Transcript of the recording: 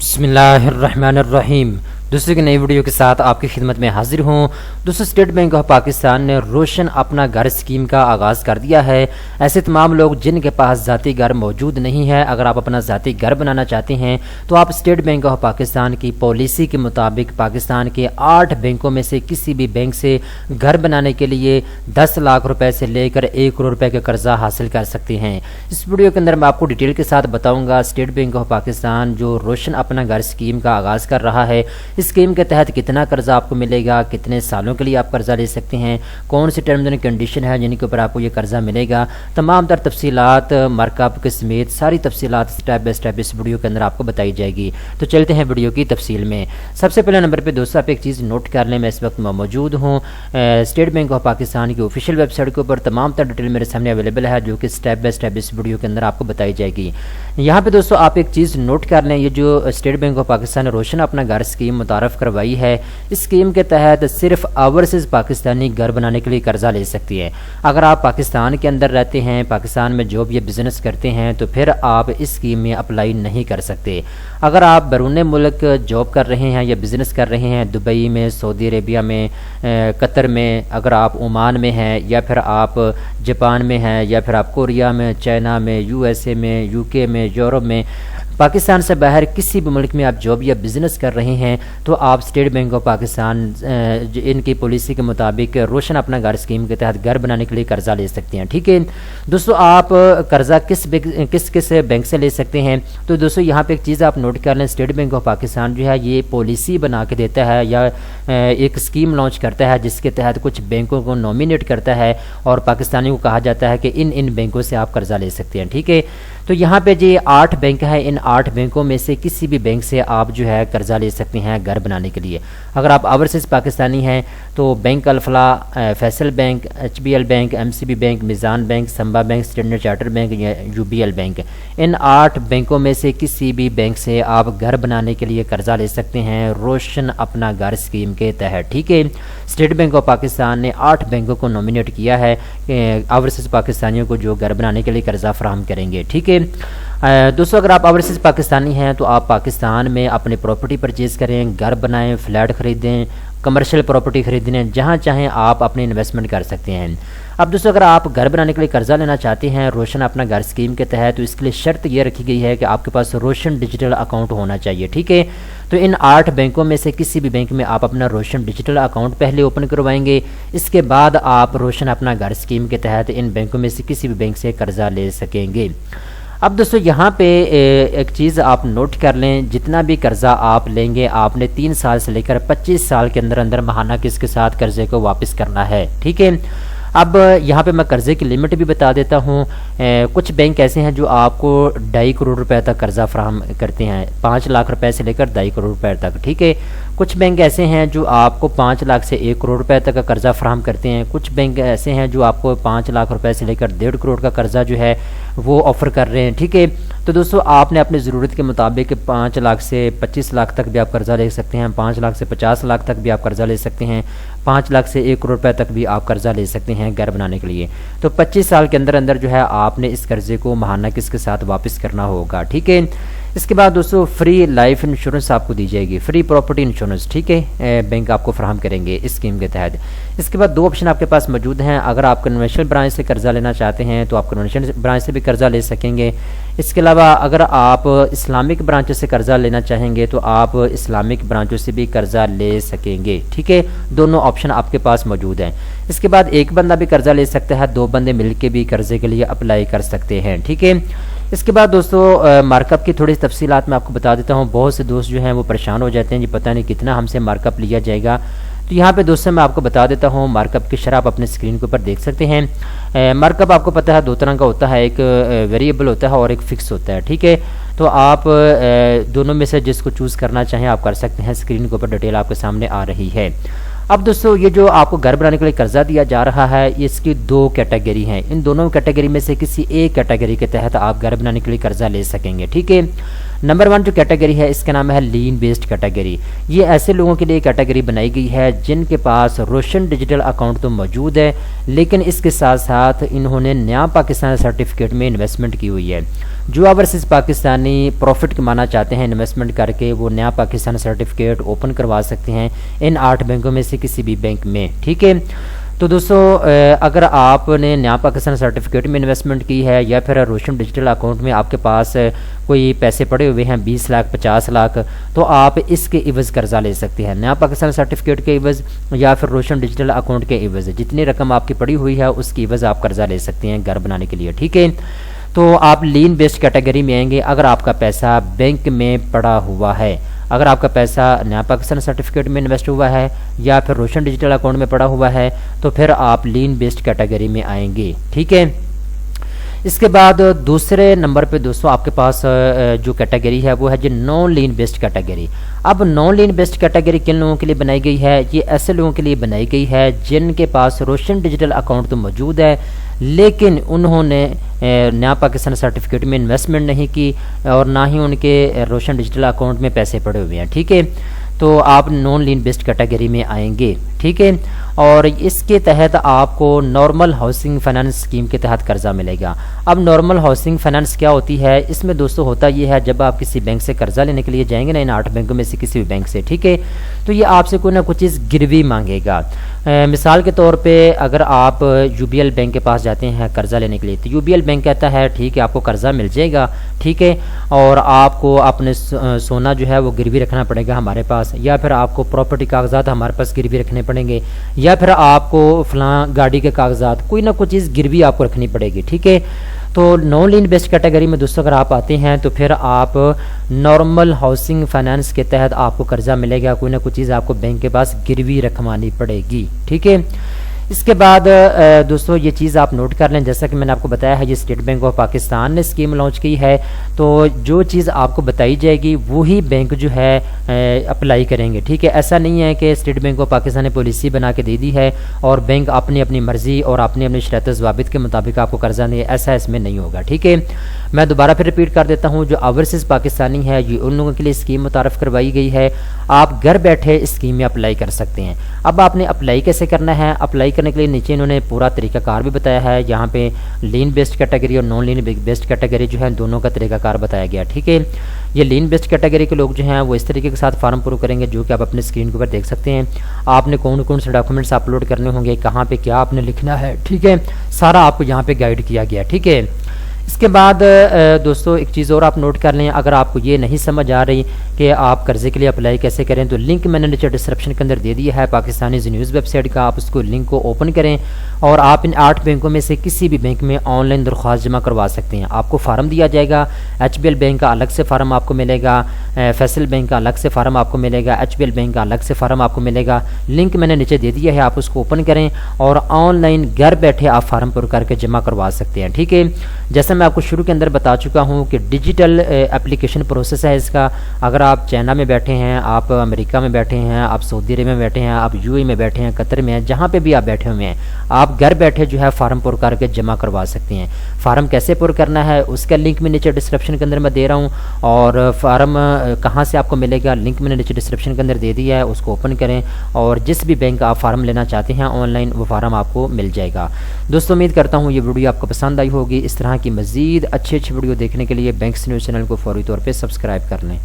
बिस्मिल्लाहिर्रहमानिर्रहीम। दोस्तों की नई वीडियो के साथ आपकी खिदमत में हाजिर हूँ। दोस्तों, स्टेट बैंक ऑफ पाकिस्तान ने रोशन अपना घर स्कीम का आगाज़ कर दिया है। ऐसे तमाम लोग जिनके पास ज़ाती घर मौजूद नहीं है, अगर आप अपना ज़ाती घर बनाना चाहते हैं तो आप स्टेट बैंक ऑफ पाकिस्तान की पॉलिसी के मुताबिक पाकिस्तान के 8 बैंकों में से किसी भी बैंक से घर बनाने के लिए 10 लाख रुपए से लेकर 1 करोड़ रुपए का कर्जा हासिल कर सकते हैं। इस वीडियो के अंदर मैं आपको डिटेल के साथ बताऊँगा स्टेट बैंक ऑफ पाकिस्तान जो रोशन अपना घर स्कीम का आगाज़ कर रहा है, इस स्कीम के तहत कितना कर्जा आपको मिलेगा, कितने सालों के लिए आप कर्जा ले सकते हैं, कौन सी टर्म्स एंड कंडीशन है जिनके ऊपर आपको ये कर्जा मिलेगा, तमाम तर तफसीलात मार्कअप के समेत सारी तफसीलात स्टेप बाय स्टेप इस वीडियो के अंदर आपको बताई जाएगी। तो चलते हैं वीडियो की तफसील में। सबसे पहले नंबर पे दोस्तों आप एक चीज़ नोट कर लें, मैं इस वक्त मौजूद हूँ स्टेट बैंक ऑफ पाकिस्तान की ऑफिशियल वेबसाइट के ऊपर। तमाम तर डिटेल मेरे सामने अवेलेबल है जो कि स्टेप बाय स्टेप इस वीडियो के अंदर आपको बताई जाएगी। यहाँ पे दोस्तों आप एक चीज़ नोट कर लें, ये जो स्टेट बैंक ऑफ पाकिस्तान ने रोशन अपना घर स्कीम मुतारफ़ करवाई है, इस स्कीम के तहत सिर्फ ओवरसीज पाकिस्तानी घर बनाने के लिए कर्जा ले सकती है। अगर आप पाकिस्तान के अंदर रहते हैं, पाकिस्तान में जॉब या बिजनेस करते हैं तो फिर आप इस स्कीम में अप्लाई नहीं कर सकते। अगर आप बैरून मुल्क जॉब कर रहे हैं या बिजनेस कर रहे हैं, दुबई में, सऊदी अरेबिया में, कतर में, अगर आप ओमान में हैं या फिर आप जापान में हैं या फिर आप कोरिया में, चाइना में, यूएसए में, यूके में, यूरोप में, पाकिस्तान से बाहर किसी भी मुल्क में आप जॉब या बिजनेस कर रहे हैं तो आप स्टेट बैंक ऑफ पाकिस्तान इनकी पॉलिसी के मुताबिक रोशन अपना घर स्कीम के तहत घर बनाने के लिए कर्जा ले सकते हैं। ठीक है दोस्तों, आप कर्जा किस बैंक से ले सकते हैं? तो दोस्तों यहाँ पे एक चीज़ आप नोट कर लें, स्टेट बैंक ऑफ पाकिस्तान जो है ये पॉलिसी बना के देता है या एक स्कीम लॉन्च करता है जिसके तहत कुछ बैंकों को नॉमिनेट करता है और पाकिस्तानियों को कहा जाता है कि इन बैंकों से आप कर्जा ले सकते हैं। ठीक है, तो यहाँ पे जो 8 बैंक हैं, इन 8 बैंकों में से किसी भी बैंक से आप जो है कर्जा ले सकते हैं घर बनाने के लिए। अगर आप ओवरसीज पाकिस्तानी हैं तो bank Alfalah, Faisal bank, HBL bank, MCB bank, Meezan bank, Samba bank, standard charter bank या UBL बैंक, इन 8 बैंकों में से किसी भी बैंक से आप घर बनाने के लिए कर्जा ले सकते हैं रोशन अपना घर स्कीम के तहत। ठीक है, स्टेट बैंक ऑफ पाकिस्तान ने 8 बैंकों को नॉमिनेट किया है ओवरसीज पाकिस्तानियों को जो घर बनाने के लिए कर्जा फराहम करेंगे। ठीक है दोस्तों, अगर आप ओवरसीज पाकिस्तानी हैं तो आप पाकिस्तान में अपनी प्रॉपर्टी परचेज़ करें, घर बनाएं, फ्लैट ख़रीदें, कमर्शियल प्रॉपर्टी खरीदने, जहाँ चाहें आप अपने इन्वेस्टमेंट कर सकते हैं। अब दोस्तों अगर आप घर बनाने के लिए कर्जा लेना चाहते हैं रोशन अपना घर स्कीम के तहत, तो इसके लिए शर्त ये रखी गई है कि आपके पास रोशन डिजिटल अकाउंट होना चाहिए। ठीक है, तो इन 8 बैंकों में से किसी भी बैंक में आप अपना रोशन डिजिटल अकाउंट पहले ओपन करवाएंगे, इसके बाद आप रोशन अपना घर स्कीम के तहत इन बैंकों में से किसी भी बैंक से कर्जा ले सकेंगे। अब दोस्तों यहाँ पे एक चीज़ आप नोट कर लें, जितना भी कर्जा आप लेंगे आपने 3 साल से लेकर 25 साल के अंदर अंदर महाना किस्त के साथ कर्जे को वापस करना है। ठीक है, अब यहाँ पे मैं कर्जे की लिमिट भी बता देता हूँ। कुछ बैंक ऐसे हैं जो आपको 2.5 करोड़ रुपए तक कर्जा फराहम करते हैं, 5 लाख रुपए से लेकर 2.5 करोड़ रुपए तक। ठीक है, कुछ बैंक ऐसे हैं जो आपको 5 लाख से 1 करोड़ रुपए तक का कर्जा फराहम करते हैं। कुछ बैंक ऐसे हैं जो आपको 5 लाख रुपए से लेकर 1.5 करोड़ का कर्जा जो है वो ऑफ़र कर रहे हैं। ठीक है, तो दोस्तों आपने अपनी ज़रूरत के मुताबिक 5 लाख से 25 लाख तक भी आप कर्जा ले सकते हैं, 5 लाख से 50 लाख तक भी आप कर्जा ले सकते हैं, 5 लाख से 1 करोड़ रुपए तक भी आप कर्जा ले सकते हैं घर बनाने के लिए। तो 25 साल के अंदर अंदर जो है आपने इस कर्जे को महाना किस्त के साथ वापस करना होगा। ठीक है, इसके बाद दोस्तों फ्री लाइफ इंश्योरेंस आपको दी जाएगी, फ्री प्रॉपर्टी इंश्योरेंस। ठीक है, बैंक आपको फराहम करेंगे इस स्कीम के तहत। इसके बाद 2 ऑप्शन आपके पास मौजूद हैं। अगर आप कन्वेंशनल ब्रांच से कर्जा लेना चाहते हैं तो आप कन्वेंशनल ब्रांच से भी कर्जा ले सकेंगे। इसके अलावा अगर आप इस्लामिक ब्रांचों से कर्जा लेना चाहेंगे तो आप इस्लामिक ब्रांचों से भी कर्जा ले सकेंगे। ठीक है, दोनों ऑप्शन आपके पास मौजूद हैं। इसके बाद एक बंदा भी कर्जा ले सकता है, 2 बंदे मिलकर भी कर्जे के लिए अप्लाई कर सकते हैं। ठीक है, इसके बाद दोस्तों मार्कअप की थोड़ी तफसीलात मैं आपको बता देता हूँ। बहुत से दोस्त जो हैं वो परेशान हो जाते हैं, जी पता नहीं कितना हमसे मार्कअप लिया जाएगा। तो यहाँ पे दोस्तों मैं आपको बता देता हूँ मार्कअप की शरह आप अपने स्क्रीन के ऊपर देख सकते हैं। मार्कअप आपको पता है 2 तरह का होता है, एक वेरिएबल होता है और एक फिक्स होता है। ठीक है, तो आप दोनों में से जिसको चूज़ करना चाहें आप कर सकते हैं। स्क्रीन के ऊपर डिटेल आपके सामने आ रही है। अब दोस्तों ये जो आपको घर बनाने के लिए कर्जा दिया जा रहा है, इसकी 2 कैटेगरी हैं। इन दोनों कैटेगरी में से किसी एक कैटेगरी के तहत आप घर बनाने के लिए कर्जा ले सकेंगे। ठीक है, नंबर 1 जो कैटेगरी है इसका नाम है लीन बेस्ड कैटेगरी। ये ऐसे लोगों के लिए कैटेगरी बनाई गई है जिनके पास रोशन डिजिटल अकाउंट तो मौजूद है, लेकिन इसके साथ साथ इन्होंने नया पाकिस्तान सर्टिफिकेट में इन्वेस्टमेंट की हुई है। جو اوورسیز پاکستانی پروفٹ کمانا چاہتے ہیں انویسٹمنٹ کر کے، وہ نیا پاکستان سرٹیفکیٹ اوپن کروا سکتے ہیں ان 8 بینکوں میں سے کسی بھی بینک میں، ٹھیک ہے۔ تو دوستو اگر آپ نے نیا پاکستان سرٹیفکیٹ میں انویسٹمنٹ کی ہے یا پھر روشن ڈیجیٹل اکاؤنٹ میں آپ کے پاس کوئی پیسے پڑے ہوئے ہیں 20 لاکھ 50 لاکھ، تو آپ اس کے عوض قرضہ لے سکتے ہیں، نیا پاکستان سرٹیفکیٹ کے عوض یا پھر روشن ڈیجیٹل اکاؤنٹ کے عوض، جتنی رقم آپ کی پڑی ہوئی ہے اس کی عوض آپ قرضہ لے سکتے ہیں گھر بنانے کے لیے، ٹھیک ہے۔ تو آپ لین بیسڈ کیٹیگری میں آئیں گے اگر آپ کا پیسہ بینک میں پڑا ہوا ہے، اگر آپ کا پیسہ نیا پاکستان سرٹیفکیٹ میں انویسٹ ہوا ہے یا پھر روشن ڈیجیٹل اکاؤنٹ میں پڑا ہوا ہے تو پھر آپ لین بیسڈ کیٹیگری میں آئیں گے، ٹھیک ہے۔ اس کے بعد دوسرے نمبر پہ دوستوں آپ کے پاس جو کیٹیگری ہے وہ ہے جی نان لین بیسڈ کیٹیگری۔ اب نان لین بیسڈ کیٹیگری کن لوگوں کے لیے بنائی گئی ہے؟ یہ ایسے لوگوں کے لیے بنائی گئی ہے جن کے پاس روشن ڈیجیٹل اکاؤنٹ تو موجود ہے لیکن انہوں نے نیا پاکستان سرٹیفکیٹ میں انویسٹمنٹ نہیں کی اور نہ ہی ان کے روشن ڈیجیٹل اکاؤنٹ میں پیسے پڑے ہوئے ہیں، ٹھیک ہے۔ تو آپ نان لین بیسڈ کیٹیگری میں آئیں گے، ٹھیک ہے۔ اور اس کے تحت آپ کو نارمل ہاؤسنگ فائنانس اسکیم کے تحت قرضہ ملے گا۔ اب نارمل ہاؤسنگ فائنانس کیا ہوتی ہے؟ اس میں دوستو ہوتا یہ ہے جب آپ کسی بینک سے قرضہ لینے کے لیے جائیں گے نا ان 8 بینکوں میں سے کسی بھی بینک سے، ٹھیک ہے، تو یہ آپ سے کوئی نہ کوئی چیز گروی مانگے گا۔ مثال کے طور پہ اگر آپ یو بی ایل بینک کے پاس جاتے ہیں قرضہ لینے کے لیے تو یو بی ایل بینک کہتا ہے ٹھیک ہے آپ کو قرضہ مل جائے گا، ٹھیک ہے، اور آپ کو اپنے سونا جو ہے وہ گروی رکھنا پڑے گا ہمارے پاس، یا پھر آپ کو پراپرٹی کاغذات ہمارے پاس گروی رکھنے پڑیں گے، یا پھر آپ کو فلاں گاڑی کے کاغذات کوئی نہ کوئی چیز گروی آپ کو رکھنی پڑے گی، ٹھیک ہے۔ تو نان لین بیسڈ کیٹیگری میں دوستوں اگر آپ آتے ہیں تو پھر آپ نارمل ہاؤسنگ فائنانس کے تحت آپ کو قرضہ ملے گا، کوئی نہ کوئی چیز آپ کو بینک کے پاس گروی رکھوانی پڑے گی، ٹھیک ہے۔ اس کے بعد دوستو یہ چیز آپ نوٹ کر لیں، جیسا کہ میں نے آپ کو بتایا ہے یہ اسٹیٹ بینک آف پاکستان نے اسکیم لانچ کی ہے، تو جو چیز آپ کو بتائی جائے گی وہی بینک جو ہے اپلائی کریں گے، ٹھیک ہے۔ ایسا نہیں ہے کہ اسٹیٹ بینک آف پاکستان نے پالیسی بنا کے دے دی ہے اور بینک اپنی مرضی اور اپنی شرائط و ضوابط کے مطابق آپ کو قرضہ دے، ایسا اس میں نہیں ہوگا، ٹھیک ہے۔ میں دوبارہ پھر ریپیٹ کر دیتا ہوں، جو اوورسیز پاکستانی ہے یہ ان لوگوں کے لیے اسکیم متعارف کروائی گئی ہے، آپ گھر بیٹھے اسکیم میں اپلائی کر سکتے ہیں۔ اب آپ نے اپلائی کیسے کرنا ہے؟ اپلائی کرنے کے لیے نیچے انہوں نے پورا طریقہ کار بھی بتایا ہے، یہاں پہ لین بیسڈ کیٹیگری اور نان لین بیسڈ کیٹیگری جو ہے دونوں کا طریقہ کار بتایا گیا، ٹھیک ہے۔ یہ لین بیسڈ کیٹیگری کے لوگ جو ہیں وہ اس طریقے کے ساتھ فارم پرو کریں گے جو کہ آپ اپنے اسکرین کے اوپر دیکھ سکتے ہیں۔ آپ نے کون سے ڈاکومنٹس اپلوڈ کرنے ہوں گے، کہاں پہ کیا آپ نے لکھنا ہے، ٹھیک ہے، سارا آپ کو یہاں پہ گائیڈ کیا گیا، ٹھیک ہے۔ اس کے بعد دوستو ایک چیز اور آپ نوٹ کر لیں، اگر آپ کو یہ نہیں سمجھ آ رہی کہ آپ قرضے کے لیے اپلائی کیسے کریں تو لنک میں نے نیچے ڈسکرپشن کے اندر دے دیا ہے پاکستانی نیوز ویب سائٹ کا، آپ اس کو لنک کو اوپن کریں اور آپ ان 8 بینکوں میں سے کسی بھی بینک میں آن لائن درخواست جمع کروا سکتے ہیں۔ آپ کو فارم دیا جائے گا، ایچ بی ایل بینک کا الگ سے فارم آپ کو ملے گا، فیصل بینک کا الگ سے فارم آپ کو ملے گا، ایچ بی ایل بینک کا الگ سے فارم آپ کو ملے گا۔ لنک میں نے نیچے دے دیا ہے، آپ اس کو اوپن کریں اور آن لائن گھر بیٹھے آپ فارم پر کر کے جمع کروا سکتے ہیں، ٹھیک ہے۔ جیسا میں آپ کو شروع کے اندر بتا چکا ہوں کہ ڈیجیٹل اپلیکیشن پروسیس ہے اس کا، اگر آپ چائنا میں بیٹھے ہیں، آپ امریکہ میں بیٹھے ہیں، آپ سعودی عرب میں بیٹھے ہیں، آپ یو اے میں بیٹھے ہیں، قطر میں ہیں، جہاں پہ بھی آپ بیٹھے ہوئے ہیں آپ گھر بیٹھے جو ہے فارم پر کر کے جمع کروا سکتے ہیں۔ فارم کیسے پر کرنا ہے اس کا لنک میں نیچے ڈسکرپشن کے اندر میں دے رہا ہوں، اور فارم کہاں سے آپ کو ملے گا لنک میں نے نیچے ڈسکرپشن کے اندر دے دیا ہے، اس کو اوپن کریں اور جس بھی بینک آپ فارم لینا چاہتے ہیں آن لائن وہ فارم آپ کو مل جائے گا۔ دوستو امید کرتا ہوں یہ ویڈیو آپ کو پسند آئی ہوگی، اس طرح کی مزید اچھی ویڈیو دیکھنے کے لیے بینکس نیوز چینل کو فوری طور پہ سبسکرائب کر لیں۔